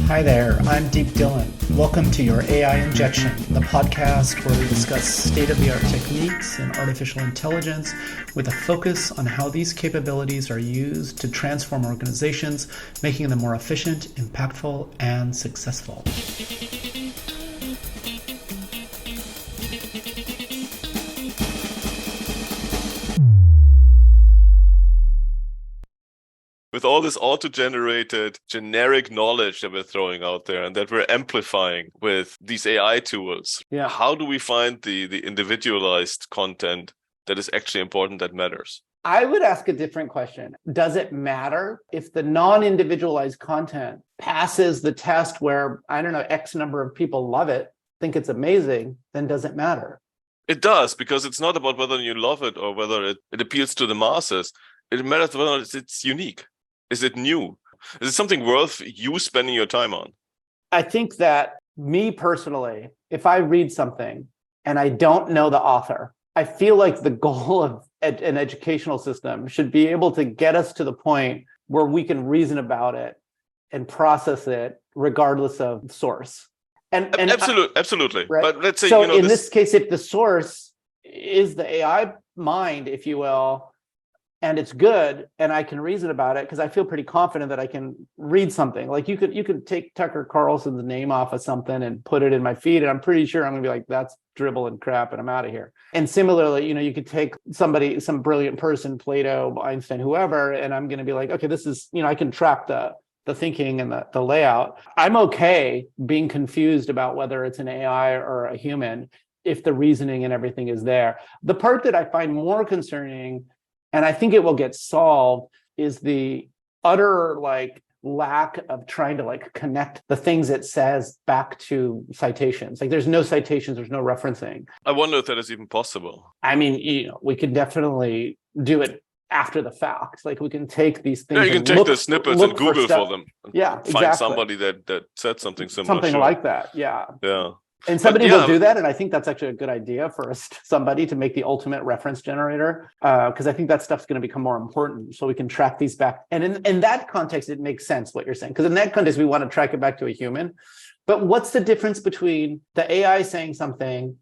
Hi there, I'm Deep Dhillon. Welcome to your AI Injection, the podcast where we discuss state-of-the-art techniques in artificial intelligence with a focus on how these capabilities are used to transform organizations, making them more efficient, impactful, and successful. With all this auto-generated generic knowledge that we're throwing out there and that we're amplifying with these AI tools, how do we find the individualized content that is actually important, that matters? I would ask a different question. Does it matter if the non-individualized content passes the test where, I don't know, X number of people love it, think it's amazing, then does it matter? It does, because it's not about whether you love it or whether it appeals to the masses. It matters whether it's unique. Is it new? Is it something worth you spending your time on? I think that me personally, if I read something and I don't know the author, I feel like the goal of an educational system should be able to get us to the point where we can reason about it and process it regardless of source. And absolutely. Right? But let's say, so in this case, if the source is the AI mind, if you will, and it's good, and I can reason about it because I feel pretty confident that I can read something. Like you could take Tucker Carlson's name off of something and put it in my feed, and I'm pretty sure I'm gonna be like, that's dribble and crap, and I'm out of here. And similarly, you could take some brilliant person, Plato, Einstein, whoever, and I'm gonna be like, okay, this is, I can track the thinking and the layout. I'm okay being confused about whether it's an AI or a human if the reasoning and everything is there. The part that I find more concerning, and I think it will get solved, is the utter lack of trying to connect the things it says back to citations. There's no citations, there's no referencing. I wonder if that is even possible. I mean, we could definitely do it after the fact. We can take these things. Yeah, you can take the snippets and Google for them. Yeah, find somebody that said something similar. Something like that. Yeah. Yeah. And somebody will do that, and I think that's actually a good idea for somebody to make the ultimate reference generator, because I think that stuff's going to become more important, so we can track these back. And in that context, it makes sense what you're saying, because in that context, we want to track it back to a human. But what's the difference between the AI saying something,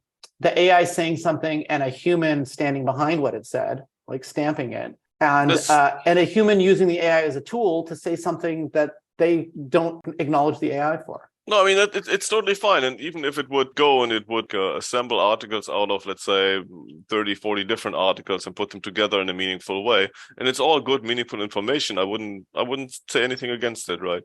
and a human standing behind what it said, stamping it, and a human using the AI as a tool to say something that they don't acknowledge the AI for? No, I mean, it's totally fine. And even if it would go and it would assemble articles out of, let's say, 30, 40 different articles and put them together in a meaningful way, and it's all good, meaningful information, I wouldn't say anything against it, right?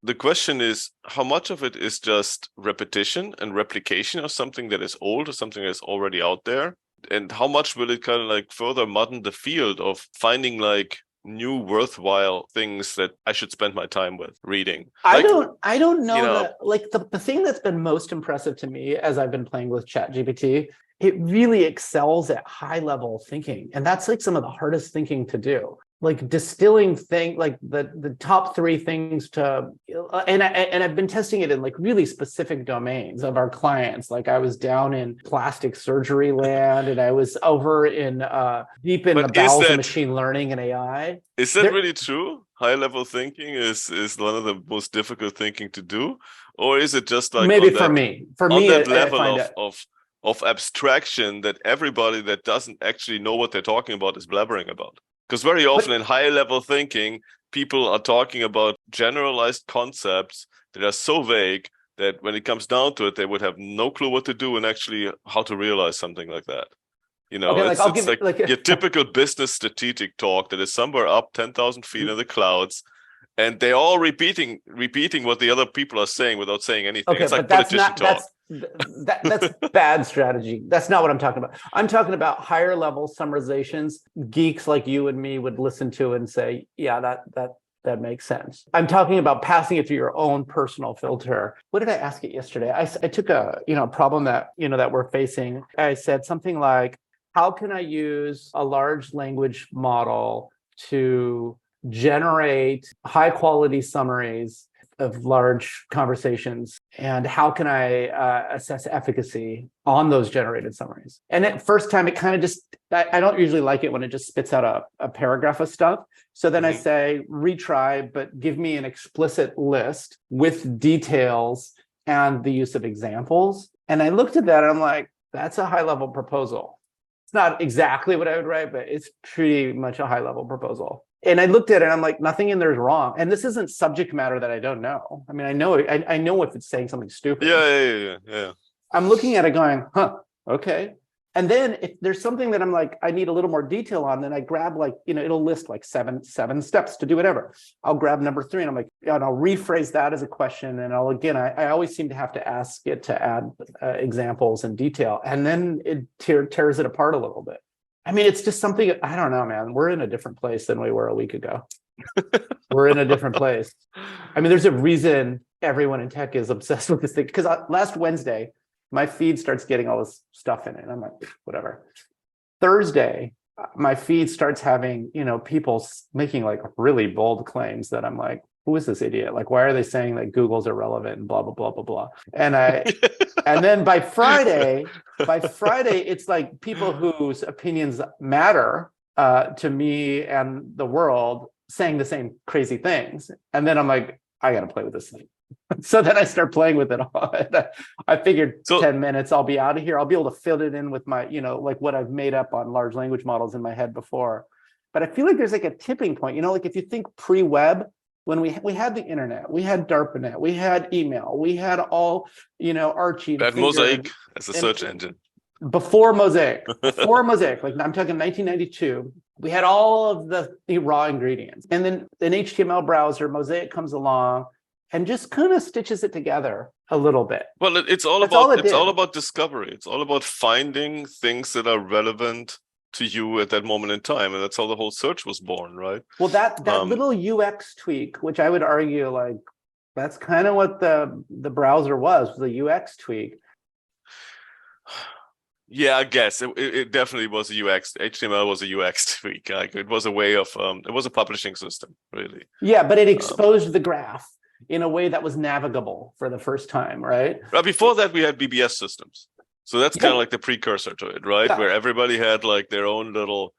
The question is, how much of it is just repetition and replication of something that is old or something that's already out there? And how much will it kind of further mudden the field of finding new worthwhile things that I should spend my time with reading? I don't know that, the thing that's been most impressive to me as I've been playing with ChatGPT, it really excels at high level thinking. And that's some of the hardest thinking to do. Distilling the top three things to, and I've been testing it in really specific domains of our clients. I was down in plastic surgery land, and I was over in deep in the bowels of machine learning and AI. Is that really true? High level thinking is one of the most difficult thinking to do, or is it just maybe for me that level of abstraction that everybody that doesn't actually know what they're talking about is blabbering about? Because very often in high-level thinking, people are talking about generalized concepts that are so vague that when it comes down to it, they would have no clue what to do and actually how to realize something like that. It's your typical business strategic talk that is somewhere up 10,000 feet in the clouds, and they're all repeating what the other people are saying without saying anything. Okay, it's like but politician talk. That's bad strategy. That's not what I'm talking about. I'm talking about higher level summarizations geeks like you and me would listen to and say, yeah, that makes sense. I'm talking about passing it through your own personal filter. What did I ask it yesterday? I took a problem that that we're facing. I said something like, how can I use a large language model to generate high quality summaries of large conversations, and how can I assess efficacy on those generated summaries? And at first time, it kind of just, I don't usually like it when it just spits out a paragraph of stuff. So then I say, retry, but give me an explicit list with details and the use of examples. And I looked at that and I'm like, that's a high level proposal. It's not exactly what I would write, but it's pretty much a high level proposal. And I looked at it and I'm like, nothing in there is wrong. And this isn't subject matter that I don't know. I mean, I know if it's saying something stupid. Yeah. I'm looking at it going, okay. And then if there's something that I'm like, I need a little more detail on, then I grab like, it'll list like seven steps to do whatever. I'll grab number 3 and I'm like, and I'll rephrase that as a question. And I always seem to have to ask it to add examples and detail. And then it tears it apart a little bit. I mean, it's just something, I don't know, man. We're in a different place than we were a week ago. We're in a different place. I mean, there's a reason everyone in tech is obsessed with this thing. Because last Wednesday, my feed starts getting all this stuff in it. And I'm like, whatever. Thursday, my feed starts having, people making like really bold claims that I'm like, who is this idiot? Like, why are they saying that Google's irrelevant and blah, blah, blah, blah, blah. And and then by Friday, it's like people whose opinions matter to me and the world saying the same crazy things. And then I'm like, I got to play with this thing. So then I start playing with it all. I figured 10 minutes, I'll be out of here. I'll be able to fill it in with my, like what I've made up on large language models in my head before. But I feel like there's like a tipping point, like if you think pre-web, when we had the internet, we had DARPANET, we had email, we had all, Archie. That Mosaic as a search engine. Before Mosaic, like I'm talking 1992, we had all of the raw ingredients. And then an HTML browser, Mosaic comes along and just kind of stitches it together a little bit. Well, it's all about discovery. It's all about finding things that are relevant to you at that moment in time, and that's how the whole search was born, right? Well, that little UX tweak, which I would argue like that's kind of what the browser was a UX tweak. Yeah, I guess it definitely was a UX. HTML was a UX tweak. Like it was a way of it was a publishing system, really. Yeah, but it exposed the graph in a way that was navigable for the first time, right? But before that, we had BBS systems. So that's kind of like the precursor to it, right? Yeah. Where everybody had like their own little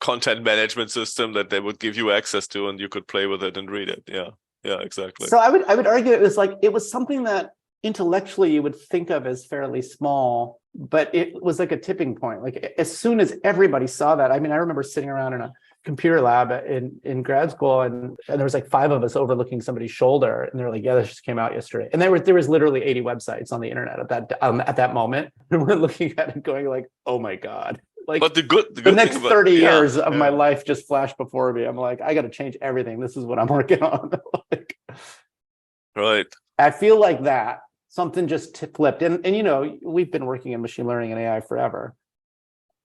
content management system that they would give you access to, and you could play with it and read it. Yeah, exactly. So I would argue it was something that intellectually you would think of as fairly small, but it was like a tipping point. Like as soon as everybody saw that, I mean, I remember sitting around in a computer lab in grad school, and there was like 5 of us overlooking somebody's shoulder, and they're like, "Yeah, this just came out yesterday." And there was literally 80 websites on the internet at that moment, and we're looking at it going like, "Oh my god!" Like, but the good next 30 years of my life just flashed before me. I'm like, I got to change everything. This is what I'm working on. Like, right. I feel like that something just flipped, and we've been working in machine learning and AI forever.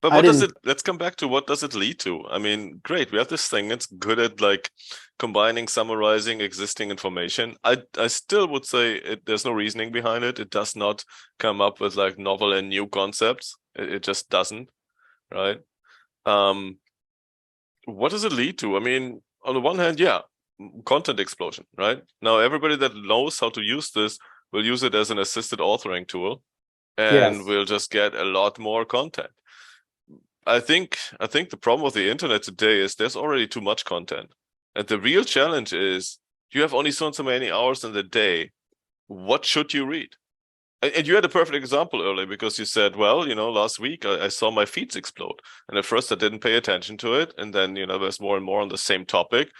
But let's come back to what does it lead to? I mean, great, we have this thing that's good at like combining, summarizing existing information. I still would say there's no reasoning behind it. It does not come up with like novel and new concepts. It just doesn't, right? What does it lead to? I mean, on the one hand, content explosion, right? Now, everybody that knows how to use this will use it as an assisted authoring tool, and we'll just get a lot more content. I think the problem with the internet today is there's already too much content. And the real challenge is you have only so many hours in the day. What should you read? And you had a perfect example earlier because you said, well, last week I saw my feeds explode. And at first I didn't pay attention to it. And then, there's more and more on the same topic.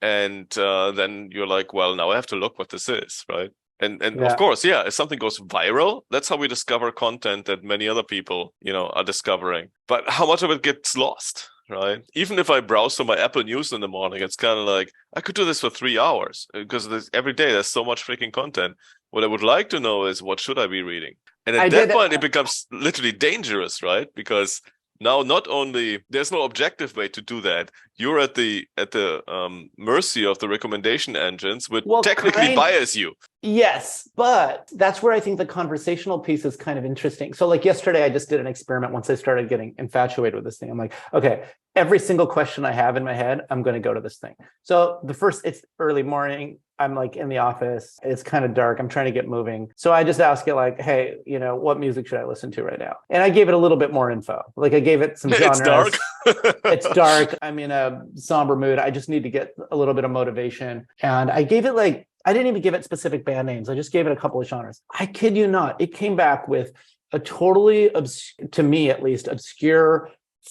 And then you're like, well, now I have to look what this is, right? And of course, if something goes viral, that's how we discover content that many other people, are discovering. But how much of it gets lost, right? Even if I browse through my Apple News in the morning, it's kind of like, I could do this for 3 hours because every day there's so much freaking content. What I would like to know is what should I be reading? And at that point, it becomes literally dangerous, right? Because now, not only there's no objective way to do that, you're at the mercy of the recommendation engines, which technically bias you. Yes, but that's where I think the conversational piece is kind of interesting. So like yesterday, I just did an experiment once I started getting infatuated with this thing. I'm like, okay, every single question I have in my head, I'm going to go to this thing. So it's early morning. I'm like in the office. It's kind of dark. I'm trying to get moving. So I just ask it like, hey, what music should I listen to right now? And I gave it a little bit more info. Like I gave it some genres. It's dark. It's dark. I'm in a somber mood. I just need to get a little bit of motivation. And I gave it I didn't even give it specific band names. I just gave it a couple of genres. I kid you not. It came back with a totally, to me at least, obscure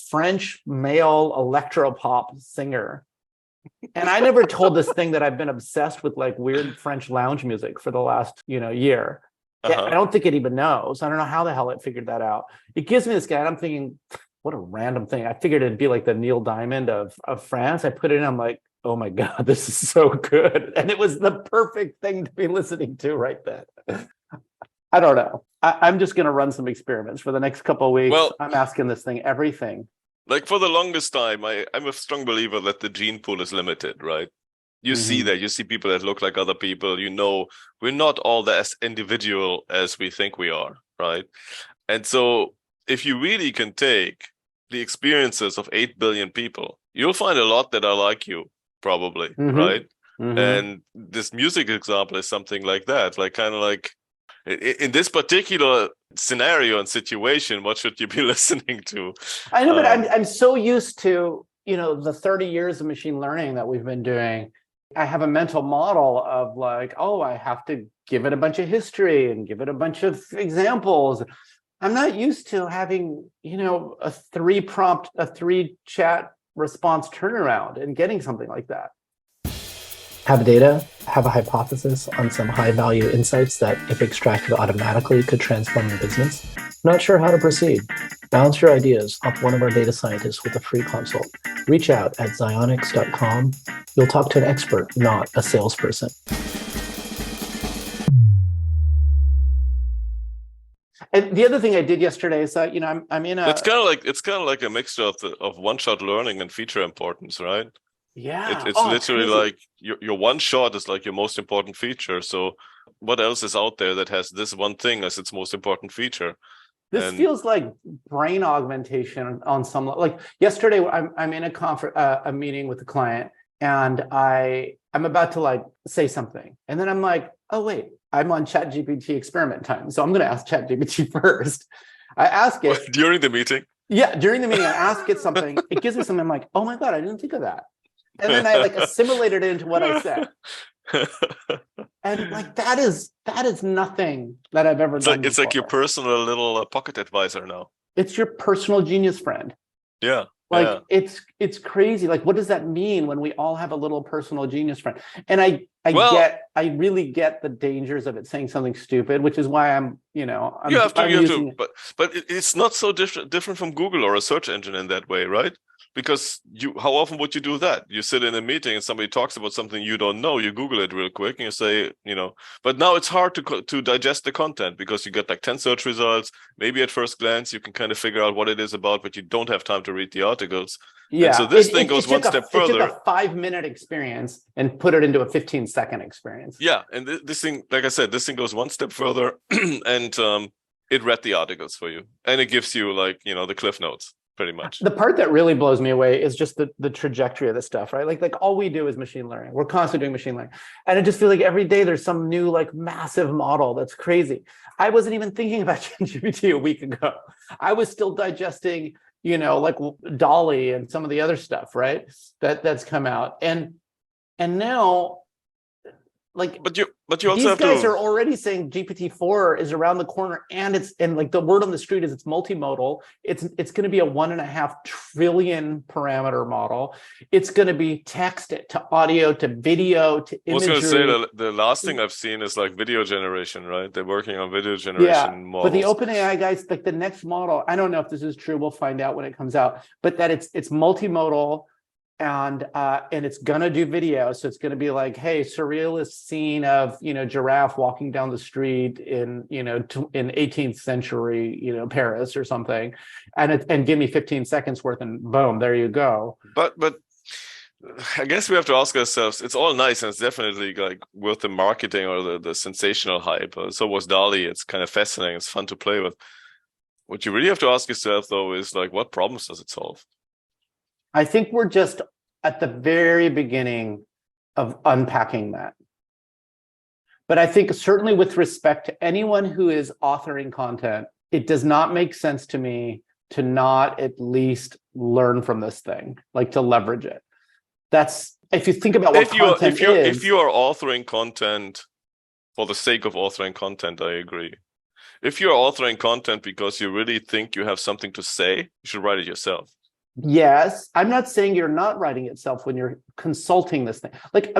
French male electropop singer. And I never told this thing that I've been obsessed with like weird French lounge music for the last, year. I don't think it even knows. I don't know how the hell it figured that out. It gives me this guy, and I'm thinking, what a random thing. I figured it'd be like the Neil Diamond of France. I put it in, I'm like, oh my God, this is so good. And it was the perfect thing to be listening to right then. I don't know. I'm just going to run some experiments for the next couple of weeks. Well, I'm asking this thing everything. Like for the longest time, I'm a strong believer that the gene pool is limited, right? You see that. You see people that look like other people. We're not all as individual as we think we are, right? And so if you really can take the experiences of 8 billion people, you'll find a lot that are like you, probably, right? And this music example is something like that, like kind of like, in this particular scenario and situation, what should you be listening to? I know, but I'm so used to, the 30 years of machine learning that we've been doing. I have a mental model of like, oh, I have to give it a bunch of history and give it a bunch of examples. I'm not used to having, a 3 chat response turnaround and getting something like that. Have data, have a hypothesis on some high-value insights that, if extracted automatically, could transform your business. Not sure how to proceed? Bounce your ideas off one of our data scientists with a free consult. Reach out at Xyonics.com. You'll talk to an expert, not a salesperson. And the other thing I did yesterday is that, I'm in a... It's kind of like a mixture of one-shot learning and feature importance, right? Yeah. It's literally like your one shot is like your most important feature. So what else is out there that has this one thing as its most important feature? This feels like brain augmentation on some, like yesterday I'm in a meeting with a client, and I'm about to say something, and then I'm like, oh wait, I'm on ChatGPT experiment time, so I'm going to ask ChatGPT first. I ask it during the meeting. Yeah, during the meeting, I ask it something. It gives me something. I'm like, oh my God, I didn't think of that. And then I assimilated it into what I said. And that is nothing that I've ever done. It's like your personal little pocket advisor now. It's your personal genius friend. Yeah. It's crazy. What does that mean when we all have a little personal genius friend? And I really get the dangers of it saying something stupid, which is why I'm but it's not so different from Google or a search engine in that way, right? Because how often would you do that? You sit in a meeting and somebody talks about something you don't know, you Google it real quick and you say, but now it's hard to digest the content because you get 10 search results. Maybe at first glance, you can kind of figure out what it is about, but you don't have time to read the articles. Yeah. And so this thing goes one step further. It took a 5-minute experience and put it into a 15-second experience. Yeah. And this thing, like I said, this thing goes one step further and it read the articles for you. And it gives you the Cliff Notes. Pretty much. The part that really blows me away is just the trajectory of this stuff, right? Like all we do is machine learning. We're constantly doing machine learning. And I just feel like every day there's some new massive model that's crazy. I wasn't even thinking about ChatGPT a week ago. I was still digesting, Dolly and some of the other stuff, right? That's come out. And now but you also these have guys are already saying GPT-4 is around the corner, and the word on the street is it's multimodal. It's going to be a 1.5 trillion parameter model. It's going to be text to audio to video to imagery. I was going to say the last thing I've seen is video generation, right? They're working on video generation models. But the OpenAI guys, the next model, I don't know if this is true. We'll find out when it comes out. But that it's multimodal. And it's gonna do video, so it's gonna be like, hey, surrealist scene of giraffe walking down the street in in 18th century Paris or something, and give me 15 seconds worth, and boom, there you go. But I guess we have to ask ourselves. It's all nice and it's definitely worth the marketing or the sensational hype. So was DALL-E. It's kind of fascinating. It's fun to play with. What you really have to ask yourself though is what problems does it solve? I think we're just at the very beginning of unpacking that. But I think certainly with respect to anyone who is authoring content, it does not make sense to me to not at least learn from this thing, like to leverage it. That's, if you think about what content is. If you are authoring content for the sake of authoring content, I agree. If you're authoring content because you really think you have something to say, you should write it yourself. Yes, I'm not saying you're not writing it yourself when you're consulting this thing. Like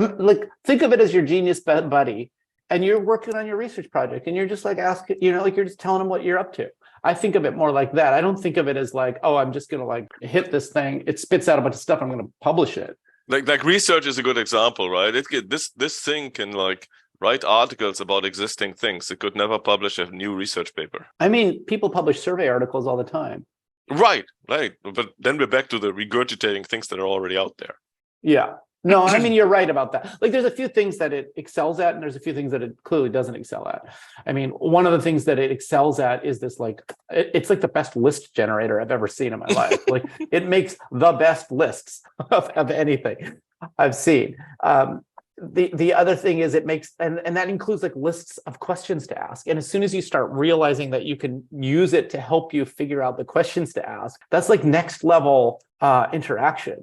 think of it as your genius buddy, and you're working on your research project, and you're just like asking, like you're just telling them what you're up to. I think of it more like that. I don't think of it as like, oh, I'm just gonna like hit this thing. It spits out a bunch of stuff. I'm gonna publish it. Like research is a good example, right? This thing can like write articles about existing things. It could never publish a new research paper. I mean, people publish survey articles all the time. Right. But then we're back to the regurgitating things that are already out there. Yeah. No, I mean, you're right about that. Like, there's a few things that it excels at, and there's a few things that it clearly doesn't excel at. I mean, one of the things that it excels at is this, like, it's like the best list generator I've ever seen in my life. Like, it makes the best lists of anything I've seen. The other thing is it makes, and that includes like lists of questions to ask. And as soon as you start realizing that you can use it to help you figure out the questions to ask, that's like next level interaction,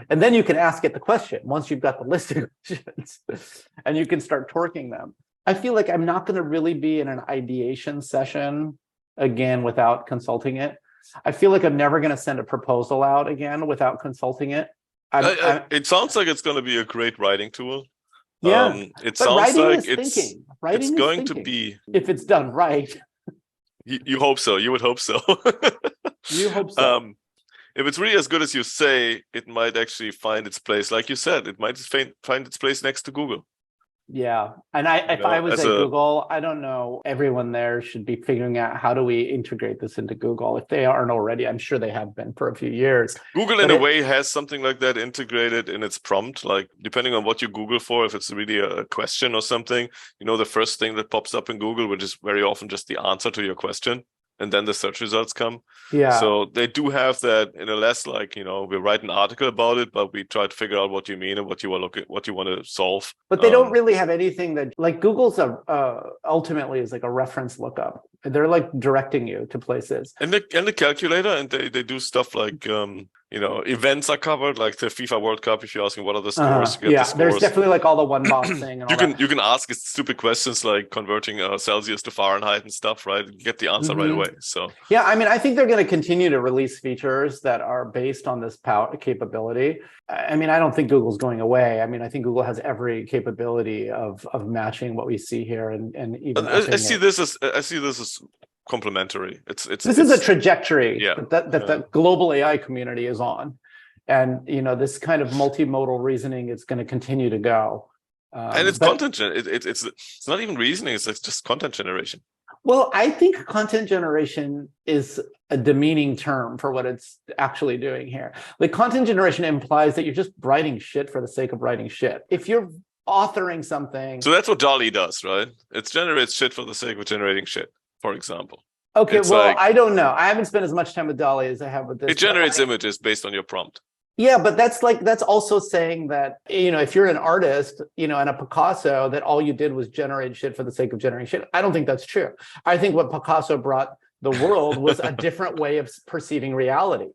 and then you can ask it the question once you've got the list of questions and you can start torquing them. I feel like I'm not going to really be in an ideation session again without consulting it. I feel like I'm never going to send a proposal out again without consulting it. It sounds like it's going to be a great writing tool. Yeah, it sounds like it's going to be, if it's done right. You hope so. You would hope so. You hope so. If it's really as good as you say, it might actually find its place. Like you said, it might find its place next to Google. Yeah, and if I was at Google, I don't know, everyone there should be figuring out how do we integrate this into Google. If they aren't already, I'm sure they have been for a few years. Google, in a way, has something like that integrated in its prompt. Like, depending on what you Google for, if it's really a question or something, the first thing that pops up in Google, which is very often just the answer to your question, and then the search results come. Yeah. So they do have that in a less like, we write an article about it, but we try to figure out what you mean and what you want to solve. But they don't really have anything that, like, Google's ultimately is like a reference lookup. They're like directing you to places. And the calculator, and they do stuff like events are covered, like the FIFA World Cup. If you're asking what are the scores, the scores. There's definitely like all the one box thing. And you can ask stupid questions like converting Celsius to Fahrenheit and stuff, right? You get the answer right away. So yeah, I mean, I think they're going to continue to release features that are based on this capability. I mean, I don't think Google's going away. I mean, I think Google has every capability of matching what we see here, and even I see this as complementary. This is a trajectory that the global AI community is on, and this kind of multimodal reasoning is going to continue to go. And it's content. It's not even reasoning. It's just content generation. Well, I think content generation is a demeaning term for what it's actually doing here. Like, content generation implies that you're just writing shit for the sake of writing shit. If you're authoring something, so that's what DALL-E does, right? It generates shit for the sake of generating shit, for example. Okay, well, I don't know. I haven't spent as much time with DALL-E as I have with this. It generates images based on your prompt. Yeah, but that's also saying that, if you're an artist, and a Picasso, that all you did was generate shit for the sake of generating shit. I don't think that's true. I think what Picasso brought the world was a different way of perceiving reality,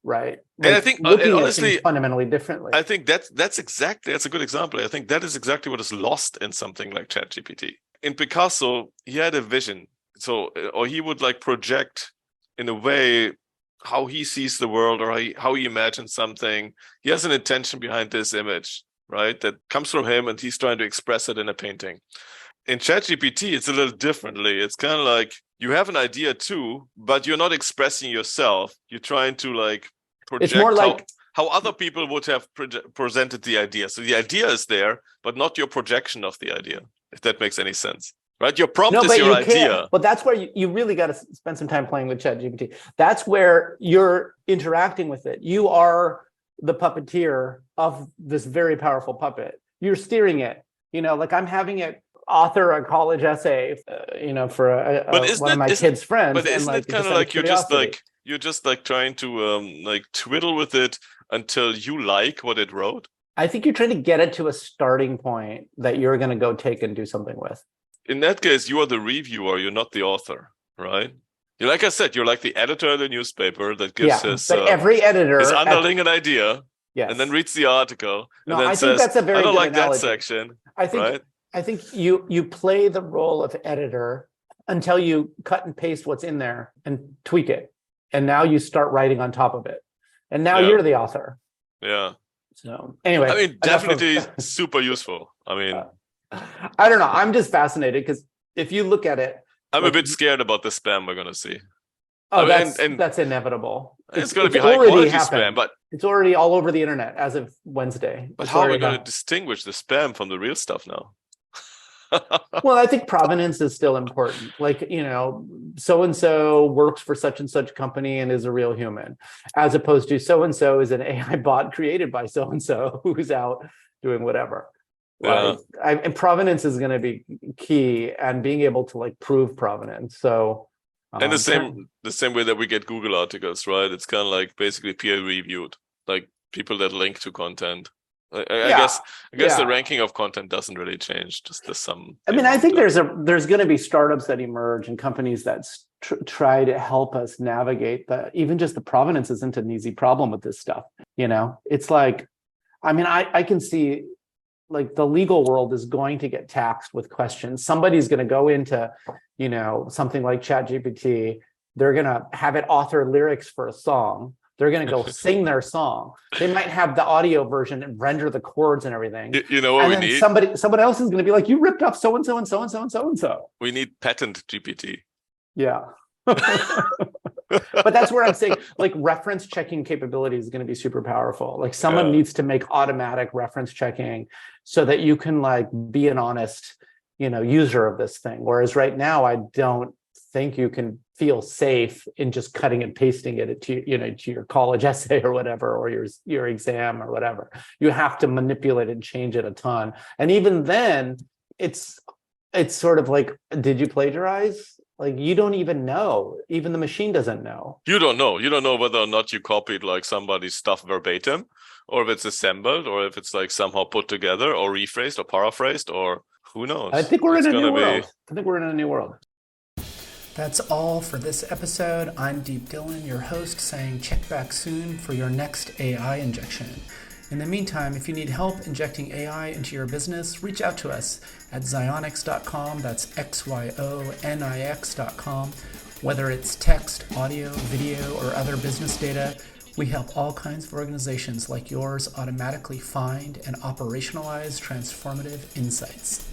right? Like, and I think honestly, fundamentally differently. I think that's a good example. I think that is exactly what is lost in something like ChatGPT. In Picasso, he had a vision, or he would like project in a way how he sees the world, or how he imagines something. He has an intention behind this image, right? That comes from him, and he's trying to express it in a painting. In ChatGPT, it's a little differently. It's kind of like you have an idea too, but you're not expressing yourself. You're trying to like project. It's more like how other people would have presented the idea. So the idea is there, but not your projection of the idea, if that makes any sense. Right, your prompt is your idea. But that's where you really got to spend some time playing with ChatGPT. That's where you're interacting with it. You are the puppeteer of this very powerful puppet. You're steering it. Like, I'm having it author a college essay, for one of my kids' friends. But isn't it kind of like you're just like trying to like twiddle with it until you like what it wrote? I think you're trying to get it to a starting point that you're going to go take and do something with. In that case, you are the reviewer, you're not the author, right? Like I said, you're like the editor of the newspaper that gives every editor his underling an idea, yes, and then reads the article, no, and then I says, think that's a very I don't good like analogy. that section. I think right? I think you play the role of editor until you cut and paste what's in there and tweak it. And now you start writing on top of it. And now you're the author. Yeah. So anyway. I mean, definitely super useful. I mean, I don't know. I'm just fascinated because if you look at it, I'm a bit scared about the spam we're going to see. Oh, that's inevitable. It's going to be high quality spam, but it's already all over the internet as of Wednesday. But how are we going to distinguish the spam from the real stuff now? Well, I think provenance is still important. Like, so-and-so works for such and such company and is a real human, as opposed to so-and-so is an AI bot created by so-and-so who's out doing whatever. Yeah. And provenance is going to be key, and being able to like prove provenance. So, and the same way that we get Google articles, right? It's kind of like basically peer reviewed, like people that link to content. I guess the ranking of content doesn't really change. Just the sum. I mean, I think there's going to be startups that emerge and companies that try to help us navigate even just the provenance isn't an easy problem with this stuff. It's like, I mean, I can see like the legal world is going to get taxed with questions. Somebody's going to go into, something like ChatGPT. They're going to have it author lyrics for a song. They're going to go sing their song. They might have the audio version and render the chords and everything. You know what we need? Someone else is going to be like, you ripped off so-and-so and so-and-so and so-and-so. We need patent GPT. Yeah. But that's where I'm saying, like, reference checking capability is going to be super powerful. Like, someone needs to make automatic reference checking so that you can like be an honest, user of this thing. Whereas right now, I don't think you can feel safe in just cutting and pasting it to your college essay or whatever, or your exam or whatever. You have to manipulate it and change it a ton. And even then, it's sort of like, did you plagiarize? Like, you don't even know. Even the machine doesn't know. You don't know. You don't know whether or not you copied like somebody's stuff verbatim, or if it's assembled, or if it's like somehow put together or rephrased or paraphrased, or who knows. I think we're in a new world. I think we're in a new world. That's all for this episode. I'm Deep Dhillon, your host, saying check back soon for your next AI injection. In the meantime, if you need help injecting AI into your business, reach out to us at Xyonix.com. That's Xyonix.com. Whether it's text, audio, video, or other business data, we help all kinds of organizations like yours automatically find and operationalize transformative insights.